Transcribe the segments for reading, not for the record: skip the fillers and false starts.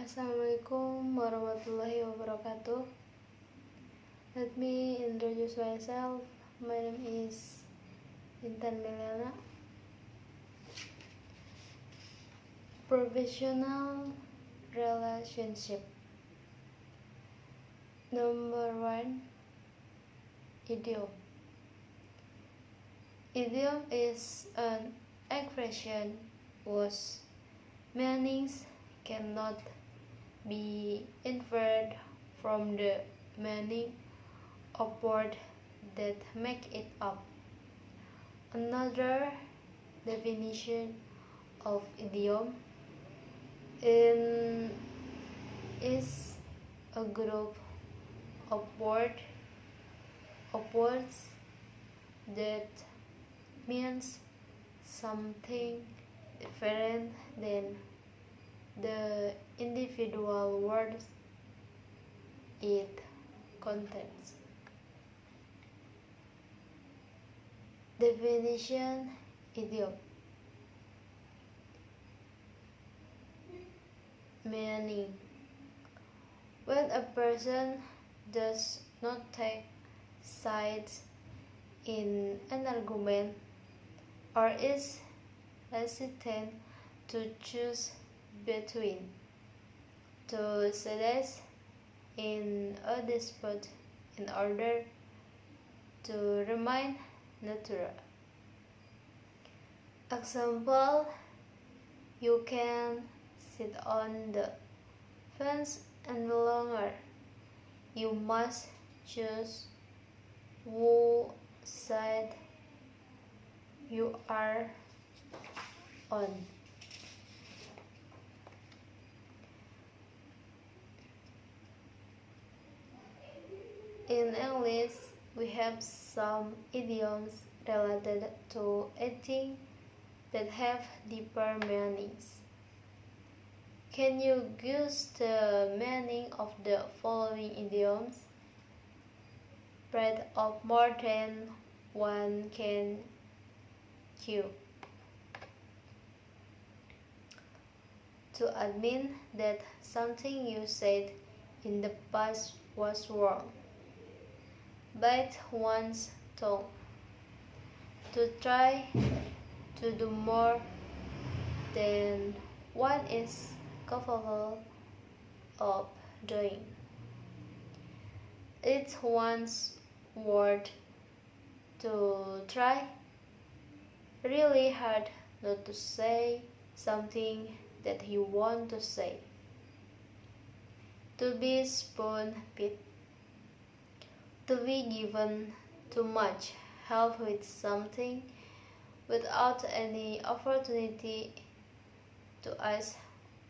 Assalamualaikum warahmatullahi wabarakatuh. Let me introduce myself. My name is Intan Melyana. Professional relationship. Number 1. Idiom. Idiom is an expression whose meanings cannot be inferred from the meaning of words that make it up. Another definition of idiom is a group of words that means something different than the individual words it contains. Definition: idiom. Meaning: when a person does not take sides in an argument or is hesitant to choose between two sides in a dispute in order to remain neutral. Example: you can sit on the fence and longer. You must choose whose side you are on. In English, we have some idioms related to eating that have deeper meanings. Can you guess the meaning of the following idioms? Bread of more than one can chew. To admit that something you said in the past was wrong. Bite one's tongue. To try to do more than one is capable of doing. It's one's word to try really hard not to say something that you want to say. To be spoon-fed. To be given too much help with something without any opportunity to ask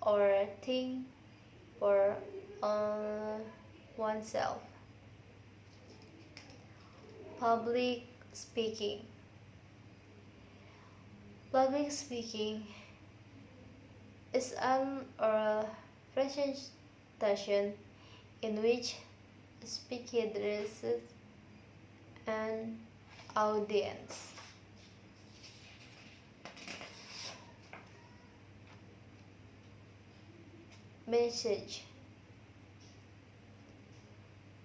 or think for oneself. Public speaking. Public speaking is an oral presentation in which a speaker addresses an audience. Message.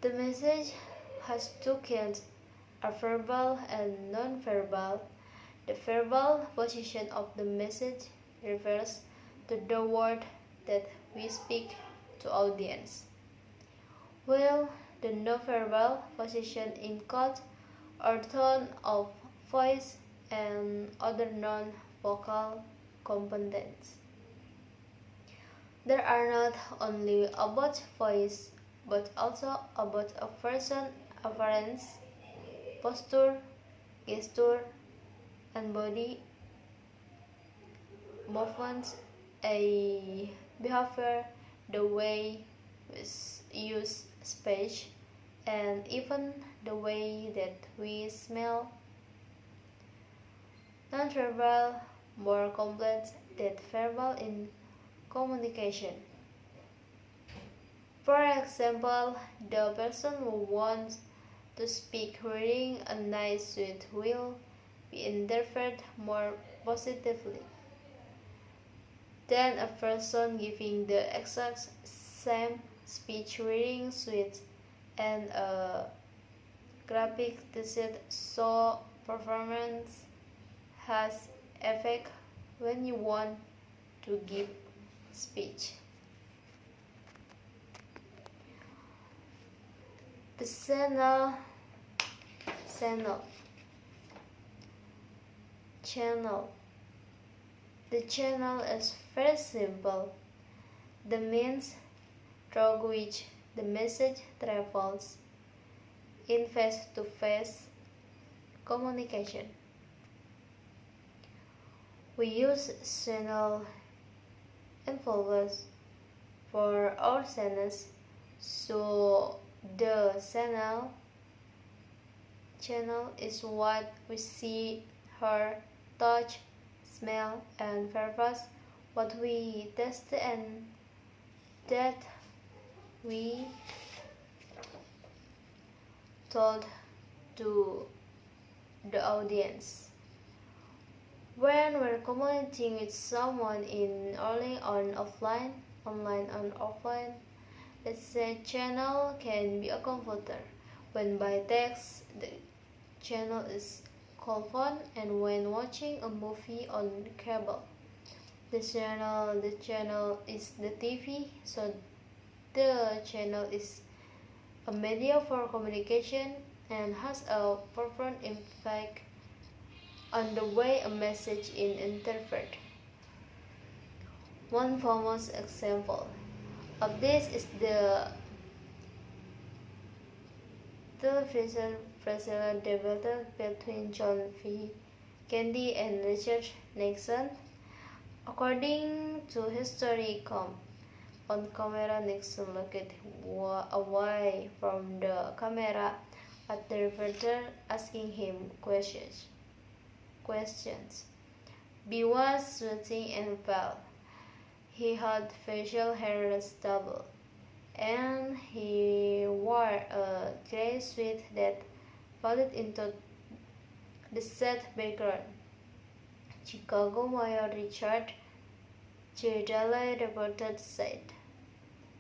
The message has two kinds, a verbal and non-verbal. The verbal position of the message refers to the word that we speak to audience, while the non-verbal position includes our tone of voice and other non-vocal components. There are not only about voice, but also about a person's appearance, posture, gesture, and body movements, a behavior, the way we use speech, and even the way that we smell. Non-verbal, more complex than verbal in communication. For example, the person who wants to speak wearing a nice suit will be interpreted more positively. Then a person giving the exact same speech wearing suits and a graphic design so performance has effect when you want to give speech. The channel channel the channel is very simple. The means through which the message travels in face-to-face communication. We use channel envelopes for our channels, so the channel is what we see, hear, touch, smell, and purpose, what we taste, and that we told to the audience. When we're communicating with someone in online on offline, let's say channel can be a computer. When by text, the channel is called phone, and when watching a movie on cable, the channel is the TV. So the channel is a media for communication and has a profound impact on the way a message is interpreted. One famous example of this is the television Profesional debate between John F. Kennedy and Richard Nixon. According to history.com, on camera, Nixon looked away from the camera at the reporter asking him questions. B was sweating and pale. He had facial hair stubble, and he wore a gray suit that folded into the set background. Chicago Mayor Richard J. Daley reported said,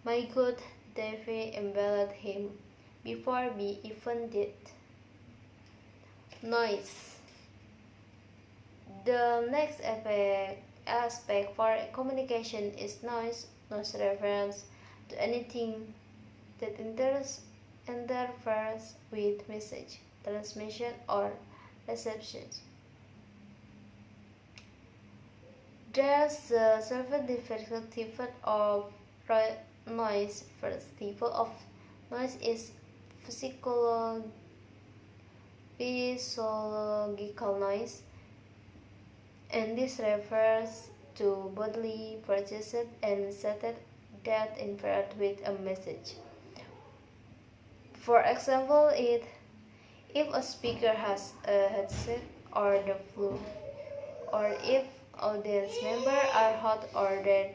"My good Davy embellished him before we even did." Noise. The next aspect for communication is noise. Noise refers to anything that interferes with message transmission or reception. There's several different types of noise. First type of noise is physiological noise, and this refers to bodily processes and states that interfere with a message. For example, if a speaker has a headset or the flu, or if audience members are hot or they're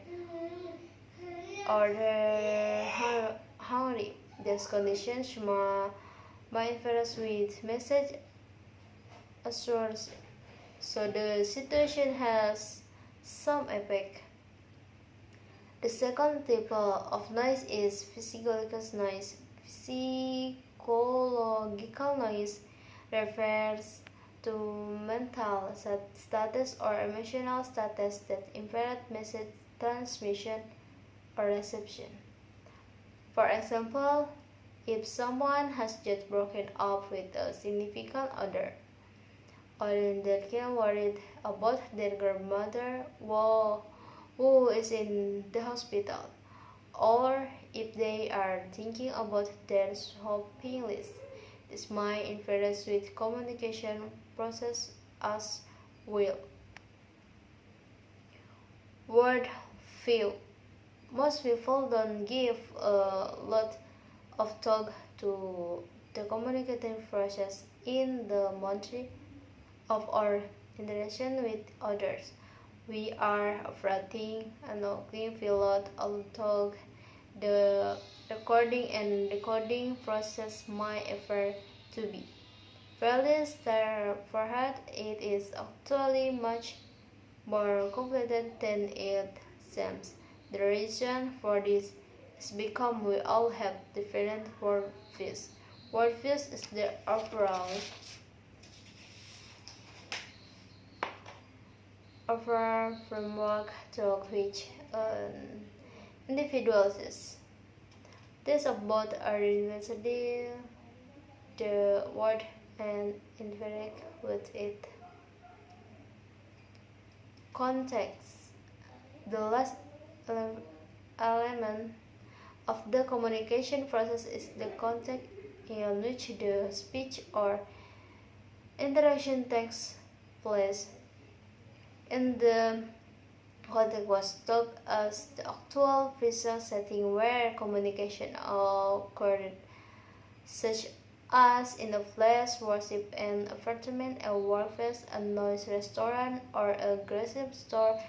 hungry. These conditions may interfere with message assurance, so the situation has some effect. The second type of noise is physiological noise. Physiological noise refers to mental status or emotional status that impair message transmission or reception. For example, if someone has just broken up with a significant other, or that can worried about their grandmother who is in the hospital, or if they are thinking about their shopping list, this might interfere with communication process as well. Word view. Most people don't give a lot of thought to the communicating process in the matter of our interaction with others. We are operating and looking a lot of thought. The recording and decoding process might appear to be fairly straightforward. It is actually much more complicated than it same. The reason for this is because we all have different worldviews. Worldviews is the overall framework through which an individual is. This about our university, the world, and interact with it. Context. The last element of the communication process is the context in which the speech or interaction takes place. In the context was taught as the actual physical setting where communication occurred, such as in a place, worship, an apartment, a workplace, a noisy restaurant, or a grocery store.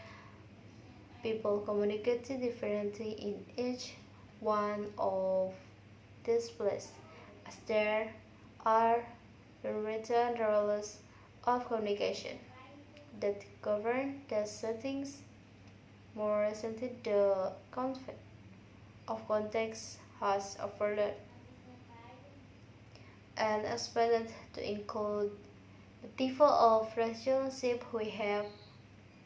People communicated differently in each one of these places, as there are written rules of communication that govern the settings. More recently, the concept of context has evolved and expanded to include the type of relationship we have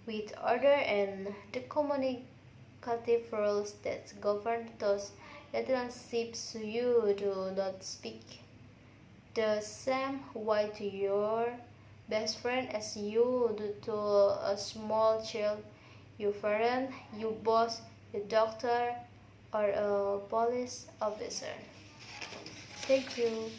with others and the communicative rules that govern those relationships. You do not speak the same way to your best friend as you do to a small child, your parent, your boss, your doctor, or a police officer. Thank you.